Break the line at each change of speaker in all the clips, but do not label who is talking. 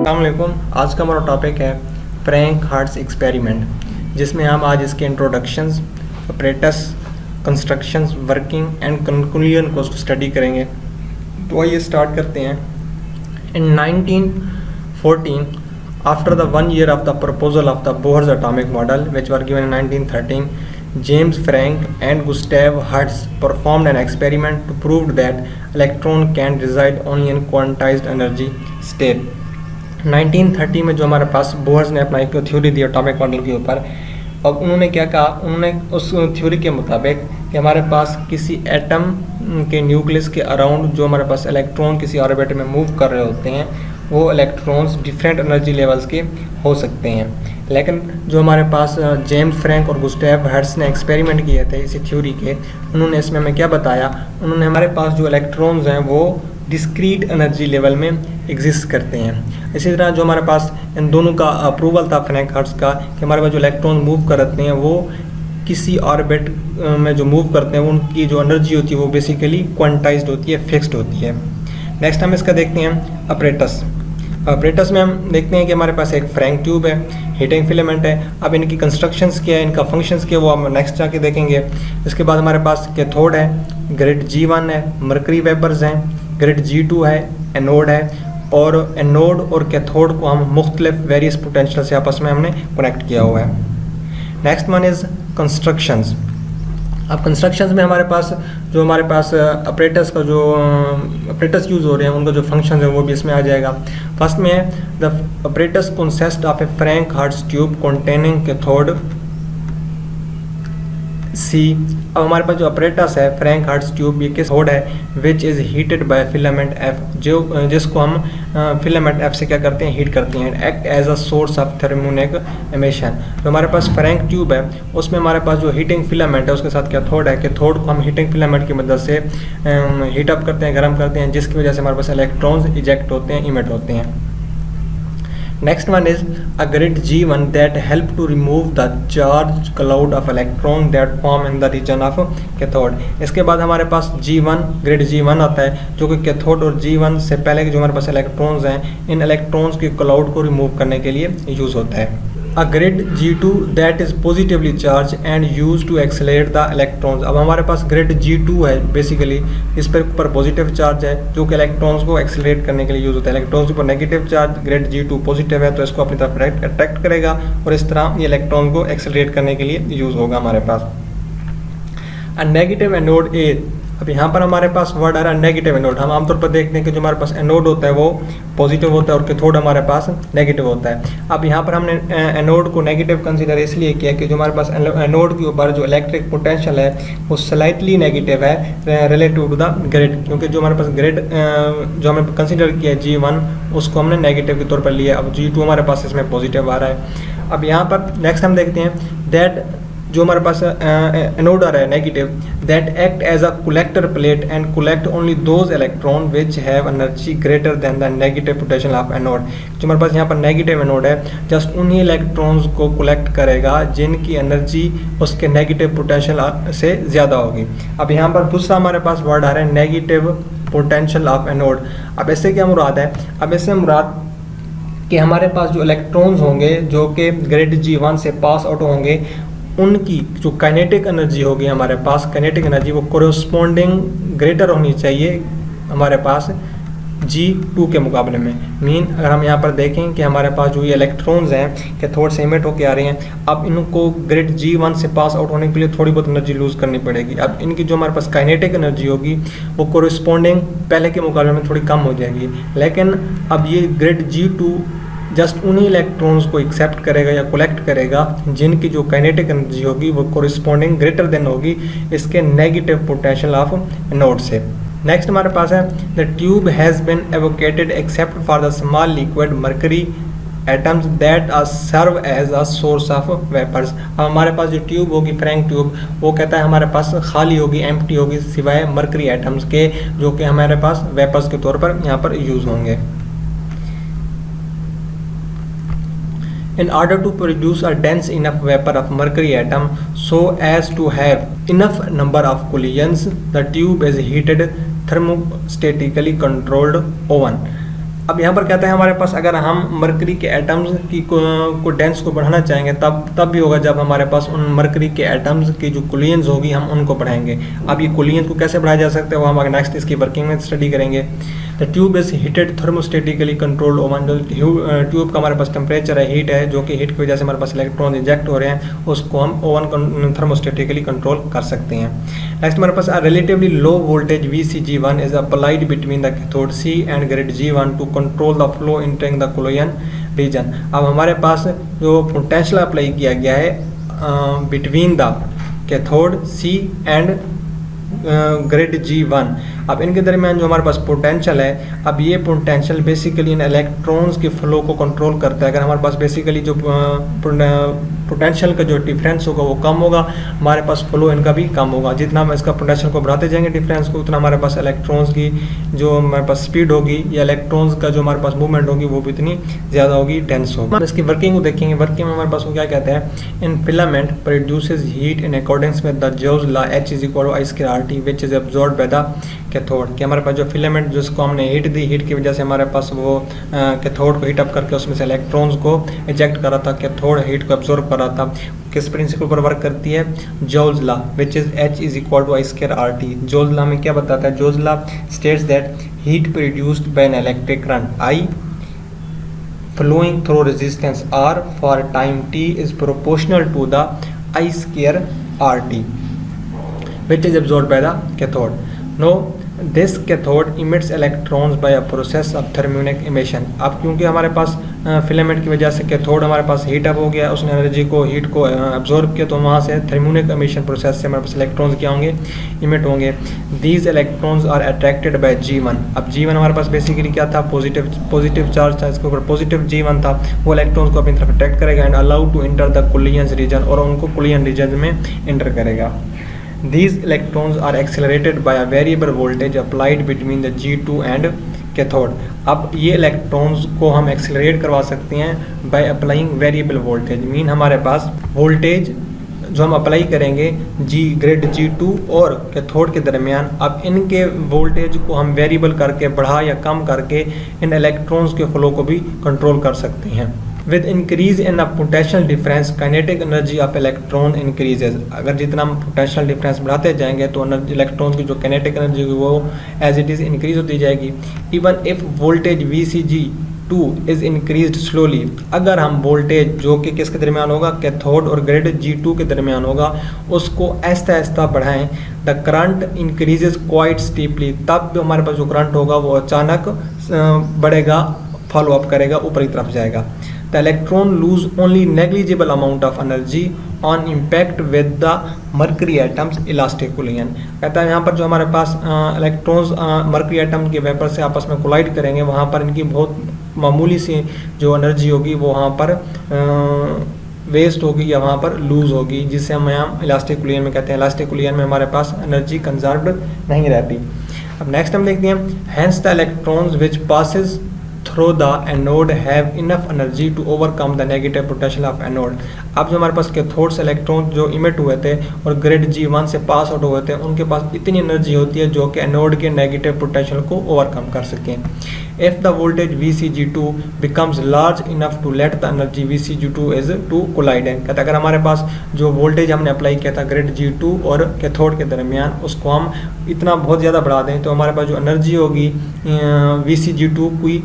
अस्सलाम वालेकुम। आज का हमारा टॉपिक है फ्रैंक हार्ट्स एक्सपेरिमेंट, जिसमें हम आज इसके introductions, apparatus, constructions, working and conclusion को स्टडी करेंगे। तो आइए स्टार्ट करते हैं। इन 1914, after the 1 year of the proposal of the Bohr's atomic model, which were given in 1913, James Franck and Gustav Hertz performed an experiment to prove that electron can reside only in quantized energy state. 1930 में जो हमारे पास Bohr's ने अपना एक theory दी atomic model के ऊपर, अब उन्होंने क्या कहा, उन्होंने उस थ्योरी के मुताबिक कि हमारे पास किसी एटम के न्यूक्लियस के अराउंड जो हमारे पास इलेक्ट्रॉन किसी ऑर्बिट में मूव कर रहे होते हैं, वो इलेक्ट्रॉन्स डिफरेंट एनर्जी लेवल्स के हो सकते हैं। लेकिन जो हमारे पास जेम्स फ्रैंक और गुस्टेव हर्ट्ज ने एक्सपेरिमेंट किए थे इसी थ्योरी के, उन्होंने इसमें हमें क्या बताया, उन्होंने हमारे पास जो इलेक्ट्रॉन्स हैं वो डिस्क्रीट एनर्जी लेवल में एग्जिस्ट करते हैं। इसी तरह जो हमारे पास इन दोनों का अप्रूवल था फ्रैंक हर्ट्ज का कि हमारे पास जो इलेक्ट्रॉन मूव करते हैं वो किसी ऑर्बिट में जो मूव करते हैं उनकी जो एनर्जी होती है वो बेसिकली क्वांटाइज्ड होती है, फिक्स्ड होती है। नेक्स्ट हम इसका देखते हैं ऑपरेटस। ऑपरेटस में हम देखते हैं कि हमारे पास एक फ्रैंक ट्यूब है, हीटिंग फिलामेंट है। अब इनकी कंस्ट्रक्शंस क्या है, इनका फंक्शंस क्या है, वो हम नेक्स्ट जाके देखेंगे। इसके बाद हमारे पास कैथोड है, ग्रेड G1 है, मरकरी वेपर्स हैं, ग्रेड G2 है, एनोड है, और एनोड और कैथोड को हम मुख्तलिफ वेरियस पोटेंशियल से आपस में हमने कनेक्ट किया हुआ है। Next one is constructions. अब कंस्ट्रक्शंस में हमारे पास जो ऑपरेटस का जो ऑपरेटस यूज़ हो रहे हैं उनका जो फंक्शन है वो भी इसमें आ जाएगा। फर्स्ट में है the apparatus consist of a Franck Hertz tube containing cathode C. अब हमारे पास जो ऑपरेटस है फ्रैंक हार्ट्स ट्यूब, ये कैथोड है which is heated by filament F, जो जिसको हम फिलामेंट एफ से क्या करते हैं, हीट करते हैं, act as a source of thermionic emission. जो हमारे पास फ्रैंक ट्यूब है उसमें हमारे पास जो हीटिंग फिलामेंट है उसके साथ कैथोड है, कैथोड को हम हीटिंग फिलामेंट की मदद से हीट अप करते हैं, गर्म करते हैं, जिसकी वजह से हमारे पास इलेक्ट्रॉन्स इजेक्ट होते हैं, इमिट होते हैं। Next one is a grid G1 that help to remove the charged cloud of electron that form in the region of cathode। इसके बाद हमारे पास G1 ग्रिड G1 आता है जो कि कैथोड और G1 से पहले के जो हमारे पास इलेक्ट्रॉन्स हैं, इन इलेक्ट्रॉन्स की क्लाउड को रिमूव करने के लिए यूज़ होता है। A grid G2 that is positively charged and used to accelerate the electrons। अब हमारे पास ग्रिड G2 है, बेसिकली इस पर ऊपर पॉजिटिव चार्ज है जो कि इलेक्ट्रॉन्स को एक्सेलरेट करने के लिए यूज़ होता है। इलेक्ट्रॉन्स के ऊपर negative charge, grid G2 positive है तो इसको अपनी तरफ अट्रैक्ट करेगा और इस तरह ये इलेक्ट्रॉन को एक्सेलरेट करने के लिए यूज़ होगा हमारे पास। A negative anode A। अब यहाँ पर हमारे पास वर्ड आ रहा है नेगेटिव एनोड। हम आमतौर पर देखते हैं कि जो हमारे पास एनोड होता है वो पॉजिटिव होता है और कैथोड हमारे पास नेगेटिव होता है। अब यहाँ पर हमने एनोड को नेगेटिव कंसीडर इसलिए किया कि जो हमारे पास एनोड के ऊपर जो इलेक्ट्रिक पोटेंशियल है वो स्लाइटली नेगेटिव है रिलेटिव टू द ग्रिड, क्योंकि जो हमारे पास ग्रिड जो हमने कंसिडर किया है G1 उसको हमने नेगेटिव के तौर पर लिया। अब G2 हमारे पास इसमें पॉजिटिव आ रहा है। अब यहाँ पर नेक्स्ट हम देखते हैं दैट जो हमारे पास एनोड आ रहा है negative, that act as a collector plate and collect only those electron which have energy greater than the negative potential of anode. जो हमारे पास यहाँ पर नेगेटिव एनोड है जस्ट उन्हीं इलेक्ट्रॉन्स को कलेक्ट करेगा जिनकी एनर्जी उसके नेगेटिव पोटेंशियल से ज़्यादा होगी। अब यहाँ पर दूसरा हमारे पास वर्ड आ रहा है नेगेटिव पोटेंशियल ऑफ एनोड। अब इससे क्या मुराद है, अब इससे मुराद कि हमारे पास जो इलेक्ट्रॉन्स होंगे जो कि ग्रिड G1 से पास आउट होंगे उनकी जो काइनेटिक एनर्जी होगी हमारे पास, काइनेटिक एनर्जी वो कोरेस्पोंडिंग ग्रेटर होनी चाहिए हमारे पास G2 के मुकाबले में। मीन अगर हम यहाँ पर देखें कि हमारे पास जो ये इलेक्ट्रॉन्स हैं कैथोड से इमिट होकर आ रहे हैं, अब इनको ग्रिड G1 से पास आउट होने के लिए थोड़ी बहुत एनर्जी लूज़ करनी पड़ेगी। अब इनकी जो हमारे पास काइनेटिक एनर्जी होगी वो कोरेस्पोंडिंग पहले के मुकाबले में थोड़ी कम हो जाएगी। लेकिन अब ये ग्रिड G2 जस्ट उन्हीं इलेक्ट्रॉन्स को एक्सेप्ट करेगा या कलेक्ट करेगा जिनकी जो काइनेटिक एनर्जी होगी वो कोरिस्पोंडिंग ग्रेटर देन होगी इसके नेगेटिव पोटेंशियल ऑफ एनोड से। नेक्स्ट हमारे पास है the tube has been evacuated except for the small liquid mercury atoms that are serve as a source of vapours. अब हमारे पास जो ट्यूब होगी फ्रैंक ट्यूब वो कहता है हमारे पास खाली होगी, एम्प्टी होगी सिवाय मरकरी एटम्स के जो कि हमारे पास वेपर्स के तौर पर यहाँ पर यूज़ होंगे। In order to produce a dense enough vapor of mercury atom so as to have enough number of collisions, the tube is heated thermostatically controlled oven। अब यहाँ पर कहते हैं हमारे पास अगर हम मरकरी के एटम्स की को डेंस को बढ़ाना चाहेंगे तब भी होगा जब हमारे पास उन मरकरी के एटम्स की जो कुलियंस होगी हम उनको बढ़ाएंगे। अब ये कुलियंस को कैसे बढ़ाया जा सकता है वो हम आगे नेक्स्ट इसकी वर्किंग में स्टडी करेंगे। The tube is heated thermostatically controlled oven, जो ट्यूब का हमारे पास टेम्परेचर है, हीट है, जो कि हीट की वजह से हमारे पास इलेक्ट्रॉन इजेक्ट हो रहे हैं, उसको हम ओवन थर्मोस्टेटिकली कंट्रोल कर सकते हैं। नेक्स्ट हमारे पास relatively low voltage VCG1 is applied between the cathode C and grid G1 to control the flow entering the collision region. अब हमारे पास जो पोटेंशियल अप्लाई किया गया है between the cathode C and grid G1, अब इनके दरमियान जो हमारे पास पोटेंशियल है, अब ये पोटेंशियल बेसिकली इन इलेक्ट्रॉन्स के फ्लो को कंट्रोल करता है। अगर हमारे पास बेसिकली जो पोटेंशियल का जो डिफरेंस होगा वो कम होगा, हमारे पास फ्लो इनका भी कम होगा। जितना हम इसका पोटेंशियल को बढ़ाते जाएंगे डिफरेंस को, उतना हमारे पास इलेक्ट्रॉन्स की जो हमारे पास स्पीड होगी या इलेक्ट्रॉन्स का जो हमारे पास मूवमेंट होगी वो भी इतनी ज़्यादा होगी, डेंस होगी। हम इसकी वर्किंग को देखेंगे। वर्किंग में हमारे पास वो क्या कहते हैं, in filament produces heat in accordance with the जॉस law H = I2RT which is absorbed by the cathode, कि हमारे पास जो फिलामेंट जिसको हमने हीट दी, हीट की वजह से हमारे पास वो कैथोड को हीट अप करके उसमें से इलेक्ट्रॉन्स को इजेक्ट कर रहा था, कैथोड हीट को एब्जॉर्ब कर रहा था। किस प्रिंसिपल पर वर्क करती है, जॉस law which is H = I2RT। जॉस लॉ में क्या बताता है, जॉस law states that heat produced by an electric current I flowing through resistance R for time t is proportional to the I2RT which is absorbed by the cathode. Now this cathode emits electrons by a process of thermionic emission। अब क्योंकि हमारे पास filament की वजह से cathode हमारे पास heat up हो गया, उसने एनर्जी को हीट को एब्जॉर्ब किया, तो वहाँ से थर्मियोनिक एमिशन प्रोसेस से हमारे पास इलेक्ट्रॉन्स क्या होंगे, इमिट होंगे। These electrons are attracted by G1। अब G1 हमारे पास बेसिकली क्या था, पॉजिटिव चार्ज था, इसके ऊपर पॉजिटिव G1 था, वो इलेक्ट्रॉन्स को अपनी तरफ अट्रैक्ट करेगा and allow to enter the collision region, और उनको कुलियन रीजन में एंटर करेगा। These electrons are accelerated by a variable voltage applied between the G2 and cathode। अब ये इलेक्ट्रॉन्स को हम एक्सेलरेट करवा सकते हैं by applying variable voltage. Mean हमारे पास वोल्टेज जो हम अप्लाई करेंगे ग्रिड G2 और कैथोड के दरमियान, अब इनके वोल्टेज को हम वेरिएबल करके बढ़ा या कम करके इन इलेक्ट्रॉन्स के फ्लो को भी कंट्रोल कर सकते हैं। With increase in a potential difference kinetic energy of electron increases. अगर जितना हम पोटेंशियल डिफरेंस बढ़ाते जाएंगे तो इलेक्ट्रॉन्स की जो काइनेटिक एनर्जी वो एज इट इज़ इंक्रीज होती जाएगी। Even if voltage VCG2 is increased slowly, अगर हम वोल्टेज जो कि किसके दरमियान होगा, कैथोड और ग्रिड G2 के दरमियान होगा, उसको आहिस्ता आहिस्ता बढ़ाएं, the current increases quite steeply, तब भी हमारे पास जो करंट होगा वो अचानक बढ़ेगा, फॉलो अप करेगा, ऊपर की तरफ जाएगा। The electron lose only negligible amount of energy on impact with the mercury atoms elastic collision। कहता है यहाँ पर जो हमारे पास इलेक्ट्रॉन्स मर्करी एटम के वेपर से आपस में कोलाइड करेंगे, वहाँ पर इनकी बहुत मामूली सी जो एनर्जी होगी वो वहाँ पर वेस्ट होगी या वहाँ पर लूज होगी, जिससे हम यहाँ इलास्टिक कोलियन में कहते हैं। इलास्टिक कोलियन में हमारे पास एनर्जी कंजर्व्ड नहीं रहती। अब नेक्स्ट हम देखते हैं, hence the electrons which passes through the anode have enough energy to overcome the negative potential of anode। अब जो हमारे पास कैथोड से इलेक्ट्रॉन जो इमिट हुए थे और ग्रिड G1 से पास आउट हुए थे, उनके पास इतनी एनर्जी होती है जो कि एनोड के नेगेटिव पोटेंशियल को ओवरकम कर सकें। If the voltage VCG2 becomes large enough to let the energy VCG2 is to collide। कहता है अगर हमारे पास जो वोल्टेज हमने अप्लाई किया था ग्रिड G2 और कैथोड के दरमियान, उसको हम इतना बहुत ज़्यादा बढ़ा दें तो हमारे पास जो एनर्जी होगी VCG2 की,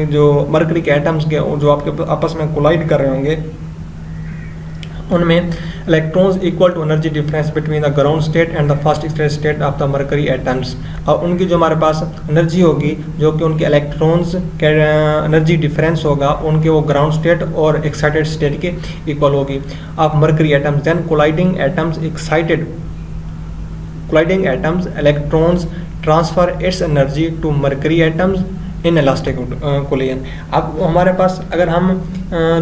जो मरकरी के एटम्स के जो आपके आपस में कोलाइड कर रहे होंगे, उनमें electrons equal to energy difference between the ground state and the first state of the mercury atoms. और उनकी जो हमारे पास एनर्जी होगी जो कि उनके इलेक्ट्रॉन्स के एनर्जी डिफरेंस होगा, उनके वो ग्राउंड स्टेट और एक्साइटेड स्टेट के इक्वल होगी of mercury atoms. Then colliding atoms electrons transfer its energy to mercury atoms in elastic collision. अब हमारे पास अगर हम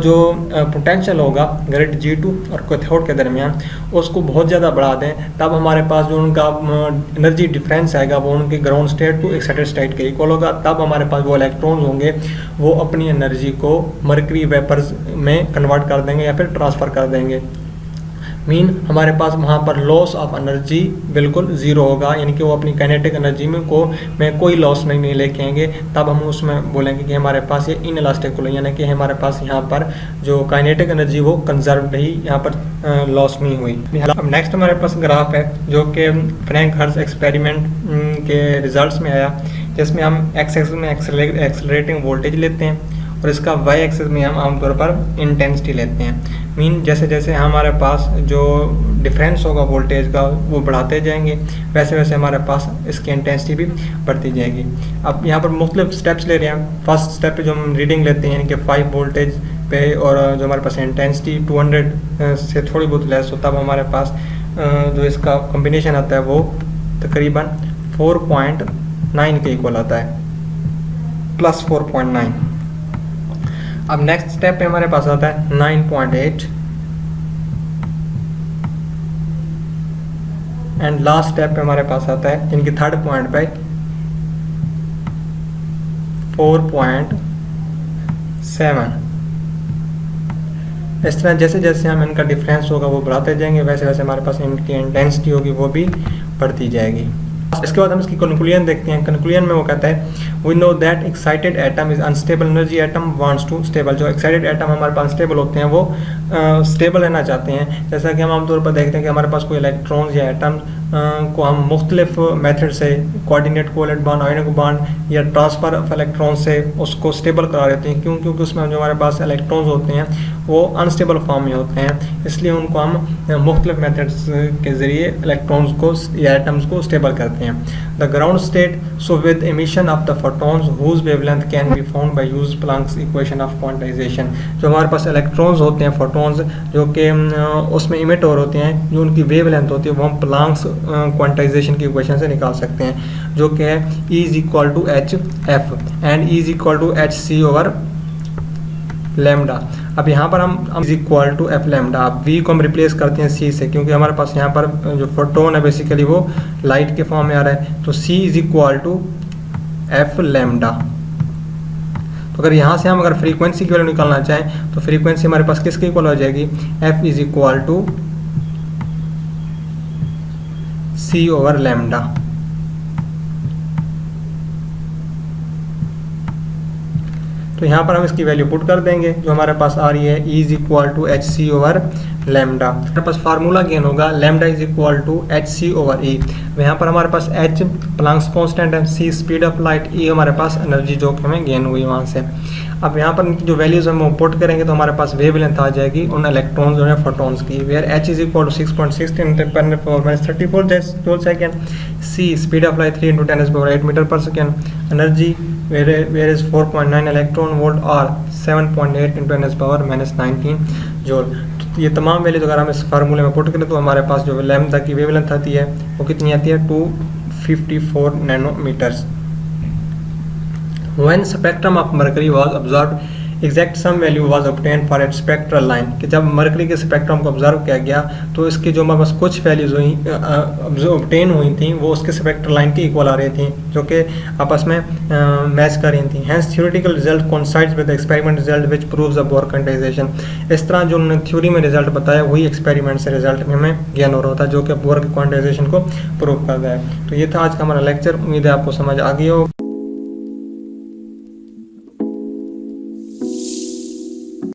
जो पोटेंशियल होगा ग्रिड G2 और कैथोड के दरमियान, उसको बहुत ज़्यादा बढ़ा दें, तब हमारे पास जो उनका एनर्जी डिफरेंस आएगा वो उनके ground state to excited state के इक्वल होगा। तब हमारे पास वो इलेक्ट्रॉन्स होंगे वो अपनी एनर्जी को मरकरी वेपर्स में कन्वर्ट कर देंगे या फिर ट्रांसफ़र कर देंगे। मीन हमारे पास वहाँ पर लॉस ऑफ एनर्जी बिल्कुल ज़ीरो होगा, यानी कि वो अपनी काइनेटिक एनर्जी में कोई लॉस नहीं लेके आएंगे। तब हम उसमें बोलेंगे कि हमारे पास ये इनइलास्टिक फ्लो, यानी कि हमारे पास यहाँ पर जो काइनेटिक एनर्जी वो कंजर्व रही, यहाँ पर लॉस नहीं हुई। अब नेक्स्ट हमारे पास ग्राफ है जो कि फ्रैंक हर्ट्ज एक्सपेरिमेंट के रिजल्ट्स में आया, जिसमें हम एक्स एक्सिस में एक्सेलरेटिंग वोल्टेज लेते हैं और इसका वाई एक्सिस में हम आमतौर पर इंटेंसिटी लेते हैं। मीन जैसे जैसे हमारे पास जो डिफरेंस होगा वोल्टेज का वो बढ़ाते जाएंगे, वैसे वैसे हमारे पास इसकी इंटेंसिटी भी बढ़ती जाएगी। अब यहाँ पर मुख्तलिफ स्टेप्स ले रहे हैं। फर्स्ट स्टेप पे जो हम रीडिंग लेते हैं यानी कि 5 वोल्टेज पे, और जो हमारे पास इंटेंसिटी 200 से थोड़ी बहुत लेस हो, तब हमारे पास जो इसका कॉम्बिनेशन आता है वो तकरीबन 4.9 के इक्वल आता है, प्लस 4.9। अब नेक्स्ट स्टेप पे हमारे पास आता है 9.8 एंड लास्ट स्टेप पे हमारे पास आता है इनकी थर्ड पॉइंट पे 4.7। इस तरह जैसे जैसे हम इनका डिफरेंस होगा वो बढ़ाते जाएंगे, वैसे वैसे हमारे पास इनकी इंटेंसिटी होगी वो भी बढ़ती जाएगी। इसके बाद हम इसकी कंक्लूजन देखते हैं। कंक्लूजन में वो कहता है we know that excited atom is unstable energy atom wants to stable. जो एक्साइटेड एटम हमारे पास अनस्टेबल होते हैं वो स्टेबल रहना चाहते हैं। जैसा कि हम आमतौर पर देखते हैं कि हमारे पास कोई इलेक्ट्रॉन्स या एटम को हम मुख्तलिफ मेथड से coordinate covalent bond, ionic bond या ट्रांसफ़र ऑफ इलेक्ट्रॉन से उसको स्टेबल करा देते हैं। क्यों? क्योंकि उसमें जो हमारे पास इलेक्ट्रॉन्स होते हैं वो अनस्टेबल फॉर्म में होते हैं, इसलिए उनको हम मुख्तलिफ मेथड्स के ज़रिए इलेक्ट्रॉन्स को या एटम्स को स्टेबल करते हैं। The ground state so with emission of the photons whose wavelength can be found by use Planck's equation of quantization. जो हमारे पास इलेक्ट्रॉन्स होते हैं, फोटॉन्स जो कि उसमें इमिट हो होते हैं, जो उनकी वेवलेंथ होती है वो हम प्लांक्स क्वांटाइजेशन की इक्वेशन से निकाल सकते हैं, जो कि है E is equal to H F and E is equal to H C over lambda. अब यहाँ पर हम is equal to F lambda, अब V को हम रिप्लेस करते हैं C से, क्योंकि हमारे पास यहाँ पर जो फोटोन है बेसिकली वो लाइट के फॉर्म में आ रहा है, तो C is equal to F lambda. तो अगर यहाँ से हम अगर फ्रीक्वेंसी की वैल्यू निकालना चाहें तो फ्रीक्वेंसी हमारे पास किसके इक्वल हो जाएगी? F is equal to C over lambda. तो यहाँ पर हम इसकी वैल्यू पुट कर देंगे, जो हमारे पास आ रही है E is equal to H C over lambda. हमारे पास फार्मूला गेन होगा lambda is equal to H C over E. यहाँ पर हमारे पास H प्लांक्स कांस्टेंट है, C speed of light, E हमारे पास एनर्जी जो कि हमें गेन हुई वहाँ से। अब यहाँ पर जो वैल्यूज हम पुट करेंगे तो हमारे पास वेवलेंथ आ जाएगी उन इलेक्ट्रॉन्स जो है फोटॉन्स की, where H is equal to 6.6 10⁻⁻34 joule second, C speed of light 3 × 10⁸ metre per second, energy where is 4.9 electron volt और 7.8 × 10⁻⁻19 जूल। ये तमाम वैल्यूज अगर हम इस फार्मूले में पुट करें तो हमारे पास जो लैम्डा की वेवलेंथ आती है वो कितनी आती है? 254 nanometres. When spectrum of mercury was observed, exact sum value was obtained for its spectral line। कि जब मरकरी के स्पेक्ट्रम को ऑब्जर्व किया गया तो इसकी जो हमारे पास कुछ वैल्यूज हुई ऑब्टेन हुई थी वो उसके स्पेक्ट्रल लाइन की इक्वल आ रही थी, जो कि आपस में मैच कर रही थी। Hence theoretical result coincides with the experiment result which proves the Bohr quantization। इस तरह जो उन्होंने थ्योरी में रिजल्ट बताया वही एक्सपेरिमेंट से रिजल्ट में हमें ज्ञान हो रहा था, जो कि बोर क्वांटाइजेशन को प्रूव करता है। तो ये था आज का हमारा लेक्चर, उम्मीद है आपको समझ आ गई हो।